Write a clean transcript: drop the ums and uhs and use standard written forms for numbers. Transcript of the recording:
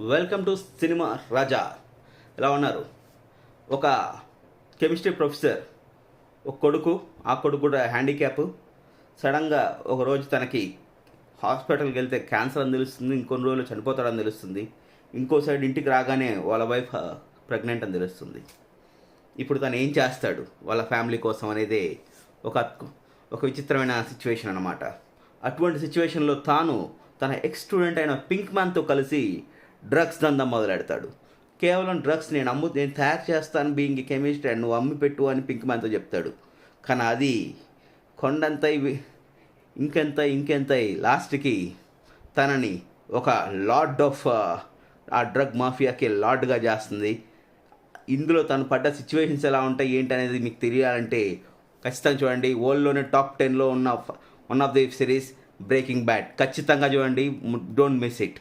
Welcome to cinema రాజా. ఎలా ఉన్నారు? ఒక కెమిస్ట్రీ ప్రొఫెసర్ ఒక కొడుకు, ఆ కొడుకు కూడా హ్యాండిక్యాప్. సడన్గా ఒకరోజు తనకి హాస్పిటల్కి వెళ్తే క్యాన్సర్ అని తెలుస్తుంది, ఇంకొన్ని రోజులు చనిపోతాడని తెలుస్తుంది. ఇంకో సైడ్ ఇంటికి రాగానే వాళ్ళ వైఫ్ ప్రెగ్నెంట్ అని తెలుస్తుంది. ఇప్పుడు తను ఏం చేస్తాడు వాళ్ళ ఫ్యామిలీ కోసం అనేదే ఒక ఒక విచిత్రమైన సిచ్యువేషన్ అన్నమాట. అటువంటి సిచ్యువేషన్లో తాను తన ఎక్స్ స్టూడెంట్ అయిన పింక్ మ్యాన్తో కలిసి డ్రగ్స్ దందా మొదలెడతాడు. కేవలం డ్రగ్స్ నేను తయారు చేస్తాను, బీయింగ్ కెమిస్ట్, అండ్ నువ్వు అమ్మి పెట్టు అని పింక్ మ్యాన్తో చెప్తాడు. కానీ అది కొండంత ఇంకెంత లాస్ట్కి తనని ఒక లార్డ్ ఆఫ్ ఆ డ్రగ్ మాఫియాకి లార్డ్గా చేస్తుంది. ఇందులో తను పడ్డ సిచ్యువేషన్స్ ఎలా ఉంటాయి ఏంటి అనేది మీకు తెలియాలంటే ఖచ్చితంగా చూడండి. వరల్డ్లోనే టాప్ 10లో ఉన్న one of the series breaking bad. ఖచ్చితంగా చూడండి, డోంట్ మిస్ ఇట్.